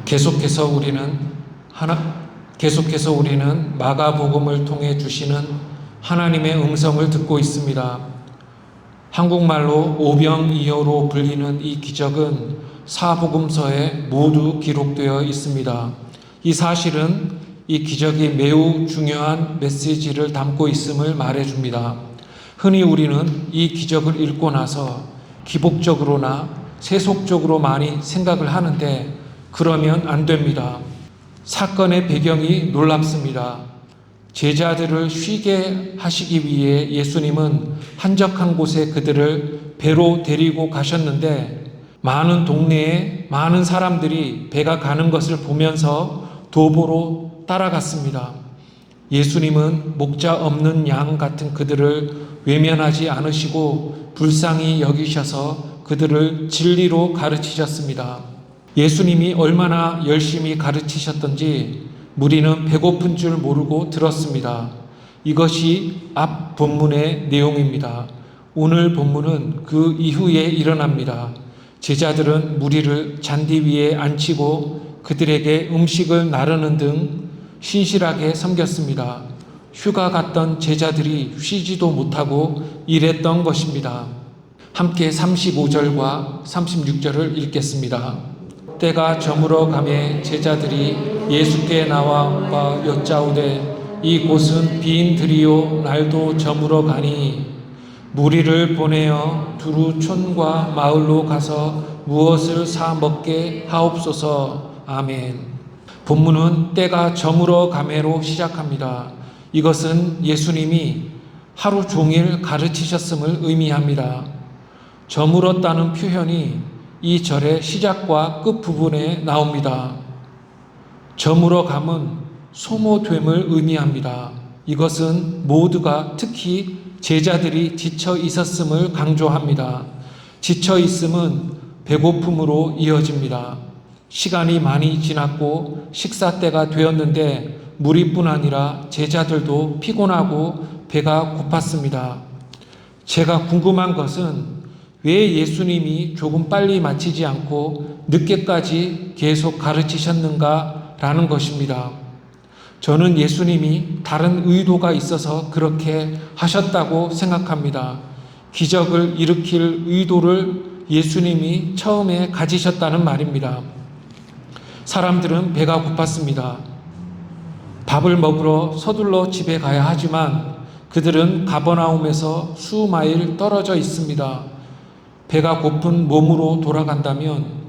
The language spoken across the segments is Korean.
계속해서 우리는 마가복음을 통해 주시는 하나님의 음성을 듣고 있습니다. 한국말로 오병이어로 불리는 이 기적은 사복음서에 모두 기록되어 있습니다. 이 사실은 이 기적이 매우 중요한 메시지를 담고 있음을 말해줍니다. 흔히 우리는 이 기적을 읽고 나서 기복적으로나 세속적으로 많이 생각을 하는데 그러면 안 됩니다. 사건의 배경이 놀랍습니다. 제자들을 쉬게 하시기 위해 예수님은 한적한 곳에 그들을 배로 데리고 가셨는데 많은 동네에 많은 사람들이 배가 가는 것을 보면서 도보로 따라갔습니다. 예수님은 목자 없는 양 같은 그들을 외면하지 않으시고 불쌍히 여기셔서 그들을 진리로 가르치셨습니다. 예수님이 얼마나 열심히 가르치셨던지 무리는 배고픈 줄 모르고 들었습니다. 이것이 앞 본문의 내용입니다. 오늘 본문은 그 이후에 일어납니다. 제자들은 무리를 잔디 위에 앉히고 그들에게 음식을 나르는 등 신실하게 섬겼습니다. 휴가 갔던 제자들이 쉬지도 못하고 일했던 것입니다. 함께 35절과 36절을 읽겠습니다. 때가 저물어 가매 제자들이 예수께 나와 여짜오되 이곳은 빈 들이요 날도 저물어 가니 무리를 보내어 두루 촌과 마을로 가서 무엇을 사 먹게 하옵소서. 아멘. 본문은 때가 저물어 가매로 시작합니다. 이것은 예수님이 하루 종일 가르치셨음을 의미합니다. 저물었다는 표현이 이 절의 시작과 끝 부분에 나옵니다. 저물어감은 소모됨을 의미합니다. 이것은 모두가 특히 제자들이 지쳐 있었음을 강조합니다. 지쳐 있음은 배고픔으로 이어집니다. 시간이 많이 지났고 식사 때가 되었는데 무리뿐 아니라 제자들도 피곤하고 배가 고팠습니다. 제가 궁금한 것은 왜 예수님이 조금 빨리 마치지 않고 늦게까지 계속 가르치셨는가라는 것입니다. 저는 예수님이 다른 의도가 있어서 그렇게 하셨다고 생각합니다. 기적을 일으킬 의도를 예수님이 처음에 가지셨다는 말입니다. 사람들은 배가 고팠습니다. 밥을 먹으러 서둘러 집에 가야 하지만 그들은 가버나움에서 수마일 떨어져 있습니다. 배가 고픈 몸으로 돌아간다면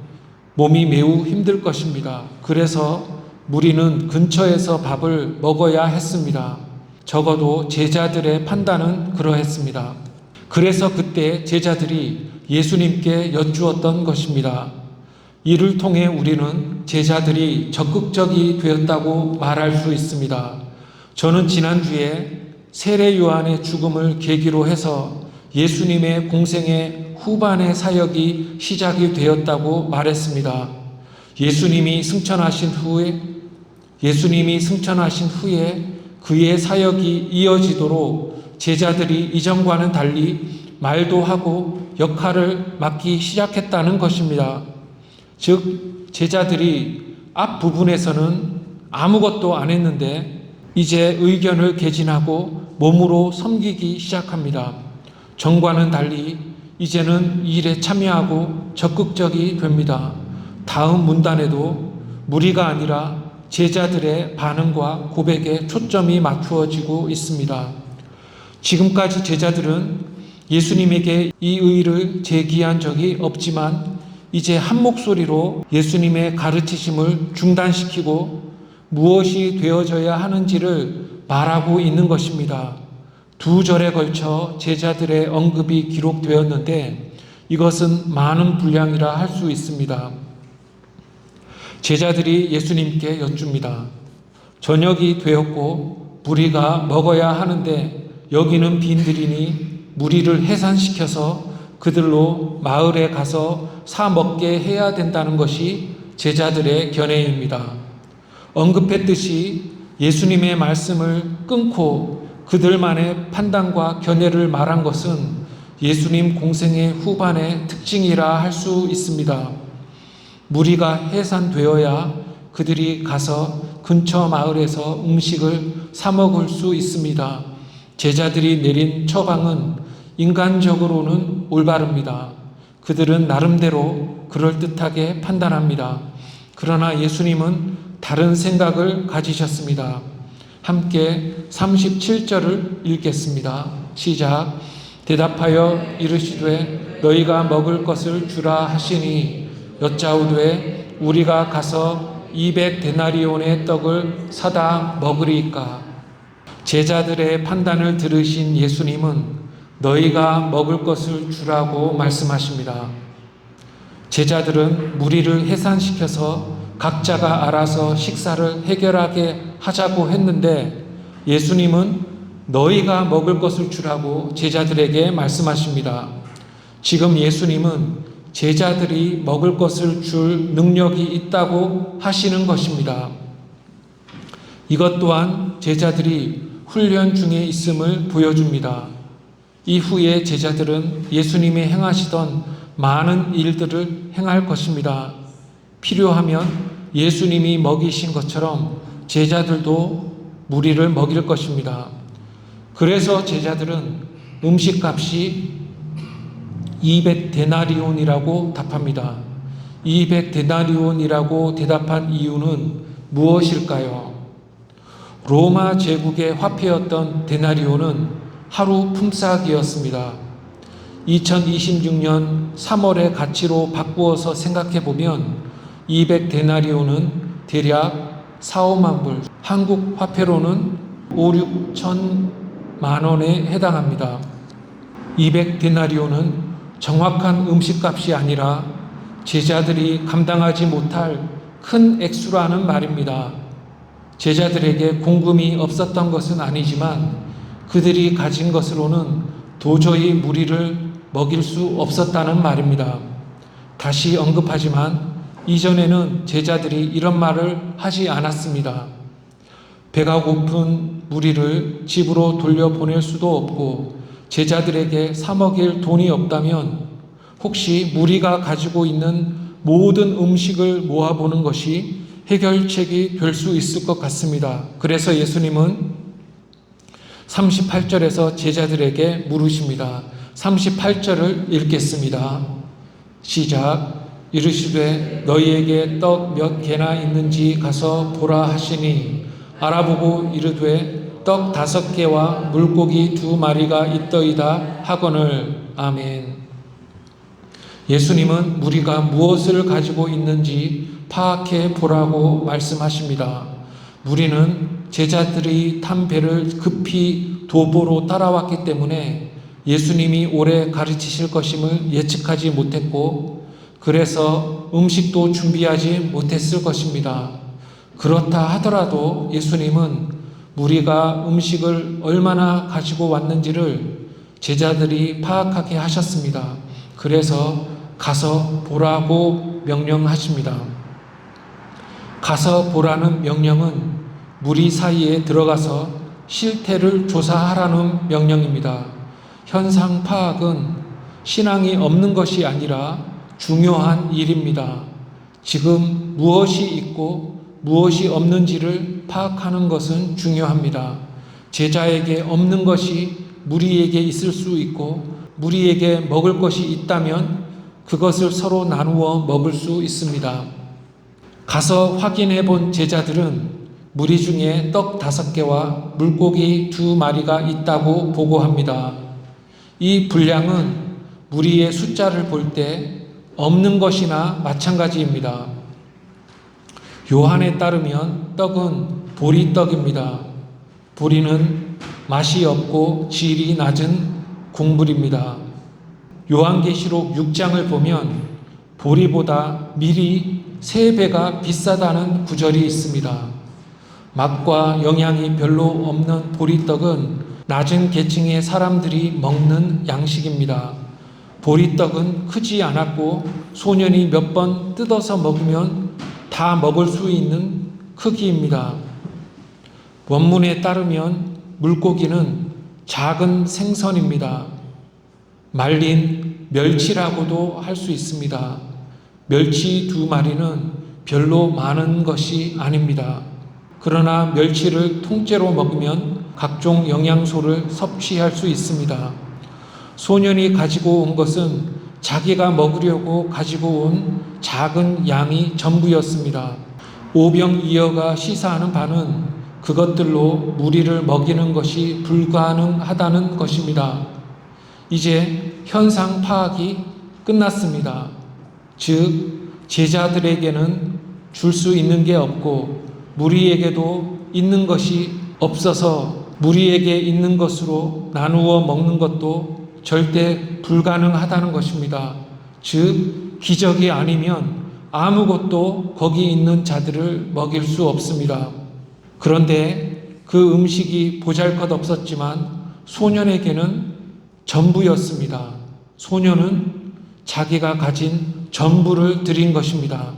몸이 매우 힘들 것입니다. 그래서 무리는 근처에서 밥을 먹어야 했습니다. 적어도 제자들의 판단은 그러했습니다. 그래서 그때 제자들이 예수님께 여쭈었던 것입니다. 이를 통해 우리는 제자들이 적극적이 되었다고 말할 수 있습니다. 저는 지난주에 세례 요한의 죽음을 계기로 해서 예수님의 공생의 후반의 사역이 시작이 되었다고 말했습니다. 예수님이 승천하신 후에 그의 사역이 이어지도록 제자들이 이전과는 달리 말도 하고 역할을 맡기 시작했다는 것입니다. 즉 제자들이 앞 부분에서는 아무것도 안 했는데 이제 의견을 개진하고 몸으로 섬기기 시작합니다. 전과는 달리 이제는 일에 참여하고 적극적이 됩니다. 다음 문단에도 무리가 아니라 제자들의 반응과 고백에 초점이 맞추어지고 있습니다. 지금까지 제자들은 예수님에게 이 의의를 제기한 적이 없지만 이제 한 목소리로 예수님의 가르치심을 중단시키고 무엇이 되어져야 하는지를 말하고 있는 것입니다. 두 절에 걸쳐 제자들의 언급이 기록되었는데 이것은 많은 분량이라 할 수 있습니다. 제자들이 예수님께 여쭙니다. 저녁이 되었고 무리가 먹어야 하는데 여기는 빈들이니 무리를 해산시켜서 그들로 마을에 가서 사 먹게 해야 된다는 것이 제자들의 견해입니다. 언급했듯이 예수님의 말씀을 끊고 그들만의 판단과 견해를 말한 것은 예수님 공생의 후반의 특징이라 할 수 있습니다. 무리가 해산되어야 그들이 가서 근처 마을에서 음식을 사 먹을 수 있습니다. 제자들이 내린 처방은 인간적으로는 올바릅니다. 그들은 나름대로 그럴듯하게 판단합니다. 그러나 예수님은 다른 생각을 가지셨습니다. 함께 37절을 읽겠습니다. 시작. 대답하여 이르시되 너희가 먹을 것을 주라 하시니 여짜오되 우리가 가서 200데나리온의 떡을 사다 먹으리이까. 제자들의 판단을 들으신 예수님은 너희가 먹을 것을 주라고 말씀하십니다. 제자들은 무리를 해산시켜서 각자가 알아서 식사를 해결하게 하자고 했는데 예수님은 너희가 먹을 것을 주라고 제자들에게 말씀하십니다. 지금 예수님은 제자들이 먹을 것을 줄 능력이 있다고 하시는 것입니다. 이것 또한 제자들이 훈련 중에 있음을 보여줍니다. 이후에 제자들은 예수님이 행하시던 많은 일들을 행할 것입니다. 필요하면 예수님이 먹이신 것처럼 제자들도 무리를 먹일 것입니다. 그래서 제자들은 음식값이 200데나리온이라고 답합니다. 200데나리온이라고 대답한 이유는 무엇일까요? 로마 제국의 화폐였던 데나리온은 하루 품삯이었습니다. 2026년 3월의 가치로 바꾸어서 생각해보면 200데나리온은 대략 4, 5만 불, 한국 화폐로는 5, 6천만 원에 해당합니다. 200데나리온은 정확한 음식값이 아니라 제자들이 감당하지 못할 큰 액수라는 말입니다. 제자들에게 공금이 없었던 것은 아니지만 그들이 가진 것으로는 도저히 무리를 먹일 수 없었다는 말입니다. 다시 언급하지만 이전에는 제자들이 이런 말을 하지 않았습니다. 배가 고픈 무리를 집으로 돌려보낼 수도 없고 제자들에게 사 먹일 돈이 없다면 혹시 무리가 가지고 있는 모든 음식을 모아보는 것이 해결책이 될 수 있을 것 같습니다. 그래서 예수님은 38절에서 제자들에게 물으십니다. 38절을 읽겠습니다. 시작. 이르시되 너희에게 떡 몇 개나 있는지 가서 보라 하시니 알아보고 이르되 떡 5개와 물고기 2마리가 있더이다 하거늘. 아멘. 예수님은 무리가 무엇을 가지고 있는지 파악해 보라고 말씀하십니다. 무리는 제자들이 탄 배를 급히 도보로 따라왔기 때문에 예수님이 오래 가르치실 것임을 예측하지 못했고 그래서 음식도 준비하지 못했을 것입니다. 그렇다 하더라도 예수님은 무리가 음식을 얼마나 가지고 왔는지를 제자들이 파악하게 하셨습니다. 그래서 가서 보라고 명령하십니다. 가서 보라는 명령은 무리 사이에 들어가서 실태를 조사하라는 명령입니다. 현상 파악은 신앙이 없는 것이 아니라 중요한 일입니다. 지금 무엇이 있고 무엇이 없는지를 파악하는 것은 중요합니다. 제자에게 없는 것이 무리에게 있을 수 있고 무리에게 먹을 것이 있다면 그것을 서로 나누어 먹을 수 있습니다. 가서 확인해 본 제자들은 무리 중에 떡 5개와 물고기 2마리가 있다고 보고합니다. 이 분량은 무리의 숫자를 볼 때 없는 것이나 마찬가지입니다. 요한에 따르면 떡은 보리떡입니다. 보리는 맛이 없고 질이 낮은 곡물입니다. 요한계시록 6장을 보면 보리보다 밀이 3배가 비싸다는 구절이 있습니다. 맛과 영양이 별로 없는 보리떡은 낮은 계층의 사람들이 먹는 양식입니다. 보리떡은 크지 않았고 소년이 몇 번 뜯어서 먹으면 다 먹을 수 있는 크기입니다. 원문에 따르면 물고기는 작은 생선입니다. 말린 멸치라고도 할 수 있습니다. 멸치 2마리는 별로 많은 것이 아닙니다. 그러나 멸치를 통째로 먹으면 각종 영양소를 섭취할 수 있습니다. 소년이 가지고 온 것은 자기가 먹으려고 가지고 온 작은 양이 전부였습니다. 오병이어가 시사하는 바는 그것들로 무리를 먹이는 것이 불가능하다는 것입니다. 이제 현상 파악이 끝났습니다. 즉, 제자들에게는 줄 수 있는 게 없고 무리에게도 있는 것이 없어서 무리에게 있는 것으로 나누어 먹는 것도 절대 불가능하다는 것입니다. 즉, 기적이 아니면 아무것도 거기 있는 자들을 먹일 수 없습니다. 그런데 그 음식이 보잘것없었지만 소년에게는 전부였습니다. 소년은 자기가 가진 전부를 드린 것입니다.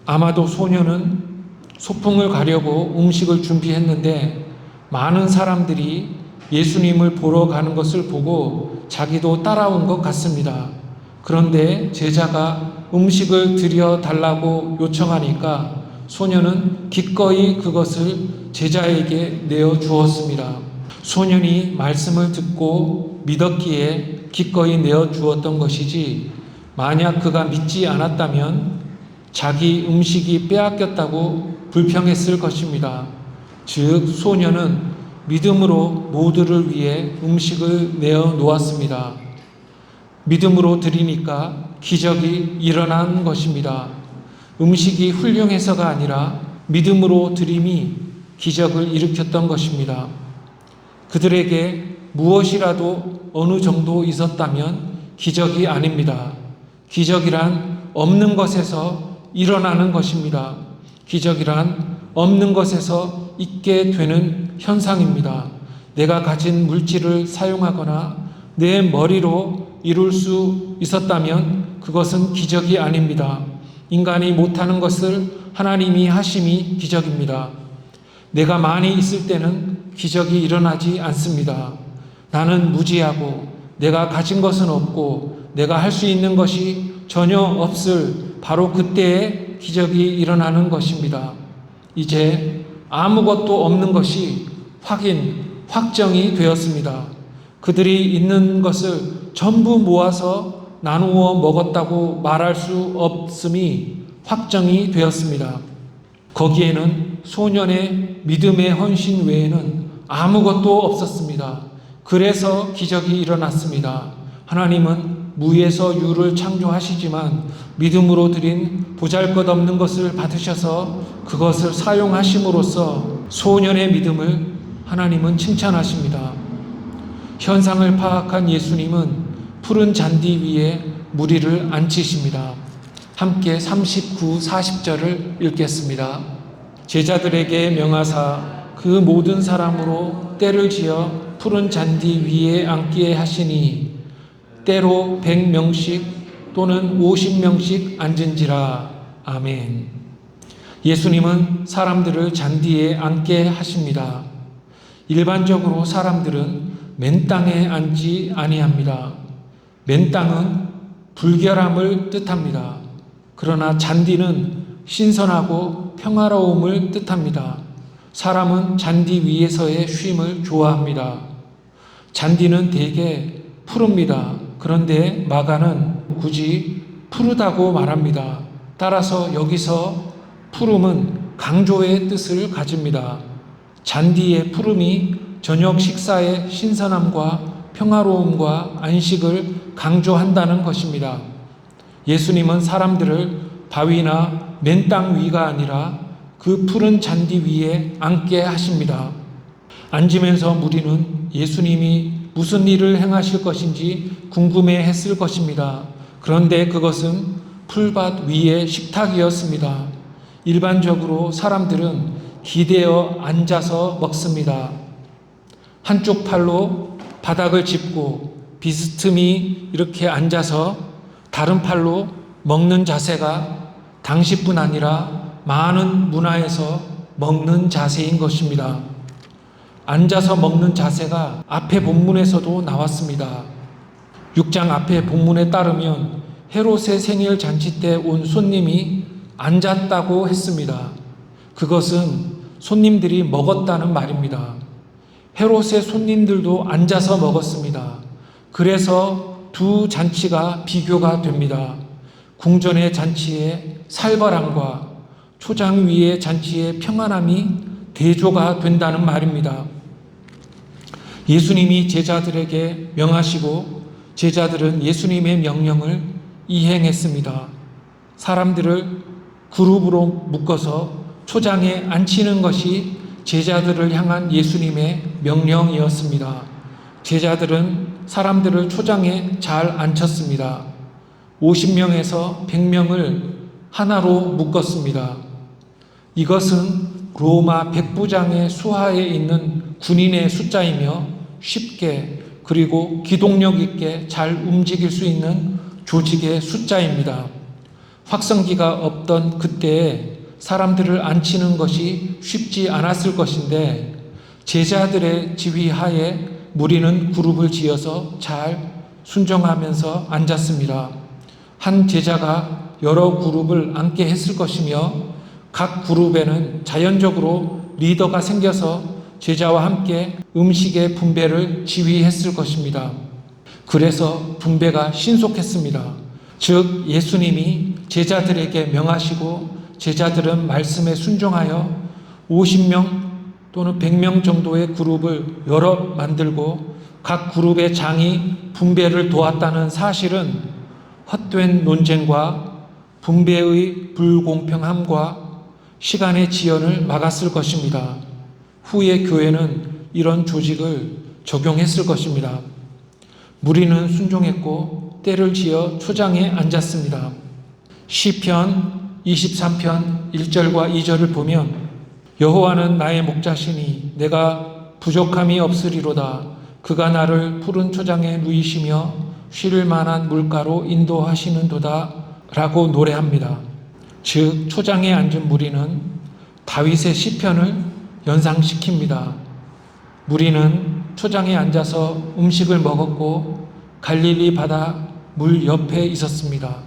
아마도 소년은 소풍을 가려고 음식을 준비했는데 많은 사람들이 예수님을 보러 가는 것을 보고 자기도 따라온 것 같습니다. 그런데 제자가 음식을 드려달라고 요청하니까 소년은 기꺼이 그것을 제자에게 내어 주었습니다. 소년이 말씀을 듣고 믿었기에 기꺼이 내어 주었던 것이지, 만약 그가 믿지 않았다면 자기 음식이 빼앗겼다고 불평했을 것입니다. 즉, 소년은 믿음으로 모두를 위해 음식을 내어 놓았습니다. 믿음으로 드리니까 기적이 일어난 것입니다. 음식이 훌륭해서가 아니라 믿음으로 드림이 기적을 일으켰던 것입니다. 그들에게 무엇이라도 어느 정도 있었다면 기적이 아닙니다. 기적이란 없는 것에서 일어나는 것입니다. 기적이란 없는 것에서 있게 되는 현상입니다. 내가 가진 물질을 사용하거나 내 머리로 이룰 수 있었다면 그것은 기적이 아닙니다. 인간이 못하는 것을 하나님이 하심이 기적입니다. 내가 많이 있을 때는 기적이 일어나지 않습니다. 나는 무지하고 내가 가진 것은 없고 내가 할 수 있는 것이 전혀 없을 바로 그때에 기적이 일어나는 것입니다. 이제 아무것도 없는 것이 확정이 되었습니다. 그들이 있는 것을 전부 모아서 나누어 먹었다고 말할 수 없음이 확정이 되었습니다. 거기에는 소년의 믿음의 헌신 외에는 아무것도 없었습니다. 그래서 기적이 일어났습니다. 하나님은 무에서 유를 창조하시지만 믿음으로 드린 보잘것없는 것을 받으셔서 그것을 사용하심으로써 소년의 믿음을 하나님은 칭찬하십니다. 현상을 파악한 예수님은 푸른 잔디 위에 무리를 앉히십니다. 함께 39, 40절을 읽겠습니다. 제자들에게 명하사 그 모든 사람으로 때를 지어 푸른 잔디 위에 앉게 하시니 때로 100명씩 또는 50명씩 앉은지라. 아멘. 예수님은 사람들을 잔디에 앉게 하십니다. 일반적으로 사람들은 맨 땅에 앉지 아니합니다. 맨 땅은 불결함을 뜻합니다. 그러나 잔디는 신선하고 평화로움을 뜻합니다. 사람은 잔디 위에서의 쉼을 좋아합니다. 잔디는 대개 푸릅니다. 그런데 마가는 굳이 푸르다고 말합니다. 따라서 여기서 푸름은 강조의 뜻을 가집니다. 잔디의 푸름이 저녁 식사의 신선함과 평화로움과 안식을 강조한다는 것입니다. 예수님은 사람들을 바위나 맨 땅 위가 아니라 그 푸른 잔디 위에 앉게 하십니다. 앉으면서 무리는 예수님이 무슨 일을 행하실 것인지 궁금해 했을 것입니다. 그런데 그것은 풀밭 위의 식탁이었습니다. 일반적으로 사람들은 기대어 앉아서 먹습니다. 한쪽 팔로 바닥을 짚고 비스듬히 이렇게 앉아서 다른 팔로 먹는 자세가 당시뿐 아니라 많은 문화에서 먹는 자세인 것입니다. 앉아서 먹는 자세가 앞에 본문에서도 나왔습니다. 6장 앞에 본문에 따르면 헤롯의 생일 잔치 때 온 손님이 앉았다고 했습니다. 그것은 손님들이 먹었다는 말입니다. 헤롯의 손님들도 앉아서 먹었습니다. 그래서 두 잔치가 비교가 됩니다. 궁전의 잔치의 살벌함과 초장 위의 잔치의 평안함이 대조가 된다는 말입니다. 예수님이 제자들에게 명하시고 제자들은 예수님의 명령을 이행했습니다. 사람들을 그룹으로 묶어서 초장에 앉히는 것이 제자들을 향한 예수님의 명령이었습니다. 제자들은 사람들을 초장에 잘 앉혔습니다. 50명에서 100명을 하나로 묶었습니다. 이것은 로마 백부장의 수하에 있는 군인의 숫자이며 쉽게 그리고 기동력 있게 잘 움직일 수 있는 조직의 숫자입니다. 확성기가 없던 그때에 사람들을 앉히는 것이 쉽지 않았을 것인데 제자들의 지휘하에 무리는 그룹을 지어서 잘 순종하면서 앉았습니다. 한 제자가 여러 그룹을 앉게 했을 것이며 각 그룹에는 자연적으로 리더가 생겨서 제자와 함께 음식의 분배를 지휘했을 것입니다. 그래서 분배가 신속했습니다. 즉 예수님이 제자들에게 명하시고 제자들은 말씀에 순종하여 50명 또는 100명 정도의 그룹을 여러 만들고 각 그룹의 장이 분배를 도왔다는 사실은 헛된 논쟁과 분배의 불공평함과 시간의 지연을 막았을 것입니다. 후에 교회는 이런 조직을 적용했을 것입니다. 무리는 순종했고 때를 지어 초장에 앉았습니다. 시편 23편 1절과 2절을 보면 여호와는 나의 목자시니 내가 부족함이 없으리로다. 그가 나를 푸른 초장에 누이시며 쉴 만한 물가로 인도하시는도다 라고 노래합니다. 즉 초장에 앉은 무리는 다윗의 시편을 연상시킵니다. 무리는 초장에 앉아서 음식을 먹었고 갈릴리 바다 물 옆에 있었습니다.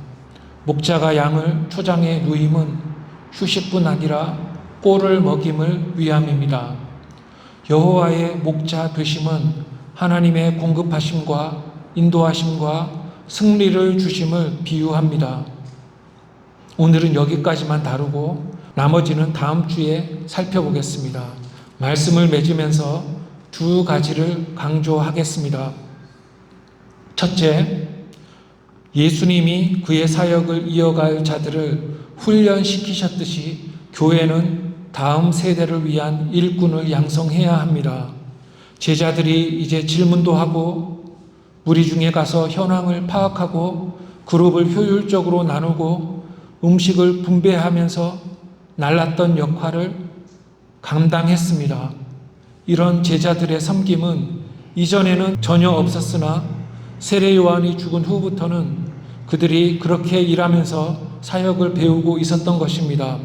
목자가 양을 초장에 누임은 휴식뿐 아니라 꼴을 먹임을 위함입니다. 여호와의 목자 되심은 하나님의 공급하심과 인도하심과 승리를 주심을 비유합니다. 오늘은 여기까지만 다루고 나머지는 다음 주에 살펴보겠습니다. 말씀을 맺으면서 두 가지를 강조하겠습니다. 첫째, 예수님이 그의 사역을 이어갈 자들을 훈련시키셨듯이 교회는 다음 세대를 위한 일꾼을 양성해야 합니다. 제자들이 이제 질문도 하고 무리 중에 가서 현황을 파악하고 그룹을 효율적으로 나누고 음식을 분배하면서 날랐던 역할을 감당했습니다. 이런 제자들의 섬김은 이전에는 전혀 없었으나 세례 요한이 죽은 후부터는 그들이 그렇게 일하면서 사역을 배우고 있었던 것입니다.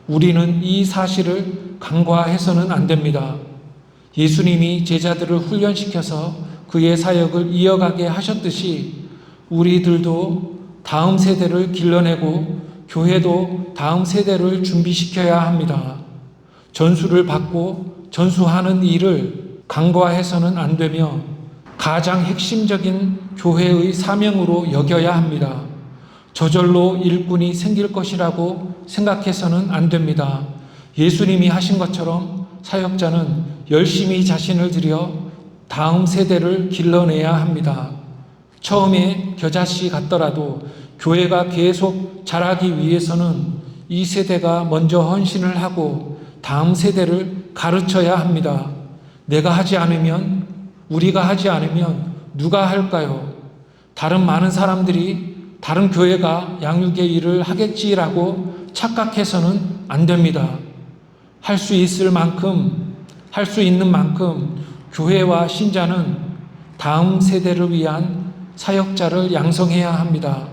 우리는 이 사실을 간과해서는 안 됩니다. 예수님이 제자들을 훈련시켜서 그의 사역을 이어가게 하셨듯이 우리들도 다음 세대를 길러내고 교회도 다음 세대를 준비시켜야 합니다. 전수를 받고 전수하는 일을 간과해서는 안 되며 가장 핵심적인 교회의 사명으로 여겨야 합니다. 저절로 일꾼이 생길 것이라고 생각해서는 안 됩니다. 예수님이 하신 것처럼 사역자는 열심히 자신을 들여 다음 세대를 길러내야 합니다. 처음에 겨자씨 같더라도 교회가 계속 자라기 위해서는 이 세대가 먼저 헌신을 하고 다음 세대를 가르쳐야 합니다. 내가 하지 않으면, 우리가 하지 않으면 누가 할까요? 다른 많은 사람들이 다른 교회가 양육의 일을 하겠지라고 착각해서는 안 됩니다. 할 수 있을 만큼, 할 수 있는 만큼 교회와 신자는 다음 세대를 위한 사역자를 양성해야 합니다.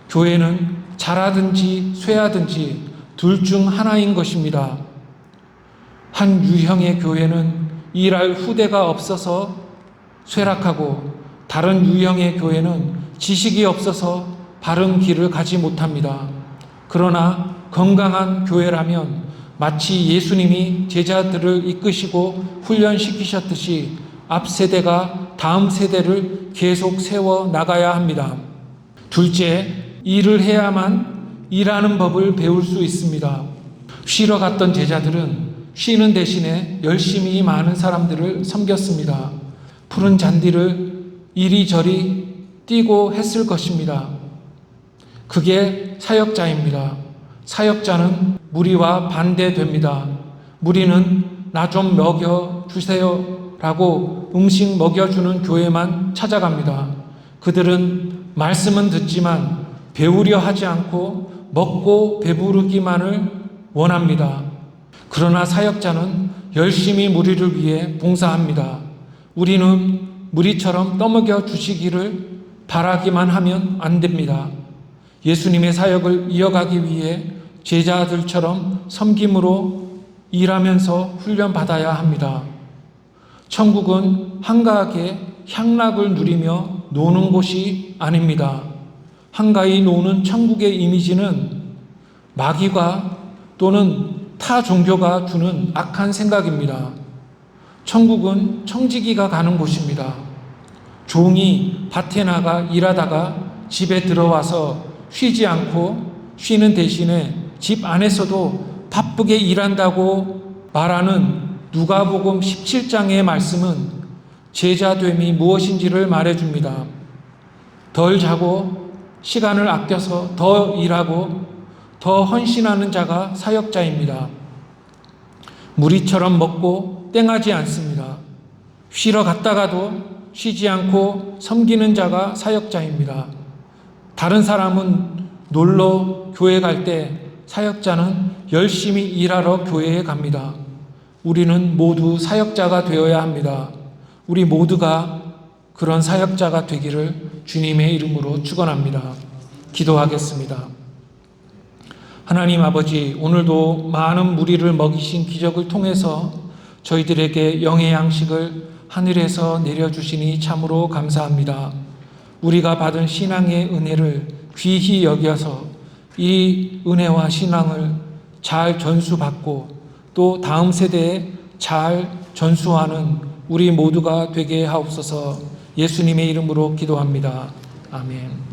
교회는 잘하든지 쇠하든지 둘 중 하나인 것입니다. 한 유형의 교회는 일할 후대가 없어서 쇠락하고 다른 유형의 교회는 지식이 없어서 바른 길을 가지 못합니다. 그러나 건강한 교회라면 마치 예수님이 제자들을 이끄시고 훈련시키셨듯이 앞 세대가 다음 세대를 계속 세워 나가야 합니다. 둘째, 일을 해야만 일하는 법을 배울 수 있습니다. 쉬러 갔던 제자들은 쉬는 대신에 열심히 많은 사람들을 섬겼습니다. 푸른 잔디를 이리저리 뛰고 했을 것입니다. 그게 사역자입니다. 사역자는 무리와 반대됩니다. 무리는 나 좀 먹여주세요 라고 음식 먹여주는 교회만 찾아갑니다. 그들은 말씀은 듣지만 배우려 하지 않고 먹고 배부르기만을 원합니다. 그러나 사역자는 열심히 무리를 위해 봉사합니다. 우리는 무리처럼 떠먹여 주시기를 바라기만 하면 안 됩니다. 예수님의 사역을 이어가기 위해 제자들처럼 섬김으로 일하면서 훈련받아야 합니다. 천국은 한가하게 향락을 누리며 노는 곳이 아닙니다. 한가히 노는 천국의 이미지는 마귀가 또는 타 종교가 주는 악한 생각입니다. 천국은 청지기가 가는 곳입니다. 종이 밭에 나가 일하다가 집에 들어와서 쉬지 않고 쉬는 대신에 집 안에서도 바쁘게 일한다고 말하는 누가복음 17장의 말씀은 제자됨이 무엇인지를 말해줍니다. 덜 자고 시간을 아껴서 더 일하고 더 헌신하는 자가 사역자입니다. 무리처럼 먹고 땡하지 않습니다. 쉬러 갔다가도 쉬지 않고 섬기는 자가 사역자입니다. 다른 사람은 놀러 교회 갈 때 사역자는 열심히 일하러 교회에 갑니다. 우리는 모두 사역자가 되어야 합니다. 우리 모두가 그런 사역자가 되기를 주님의 이름으로 축원합니다. 기도하겠습니다. 하나님 아버지, 오늘도 많은 무리를 먹이신 기적을 통해서 저희들에게 영의 양식을 하늘에서 내려주시니 참으로 감사합니다. 우리가 받은 신앙의 은혜를 귀히 여겨서 이 은혜와 신앙을 잘 전수받고 또 다음 세대에 잘 전수하는 우리 모두가 되게 하옵소서. 예수님의 이름으로 기도합니다. 아멘.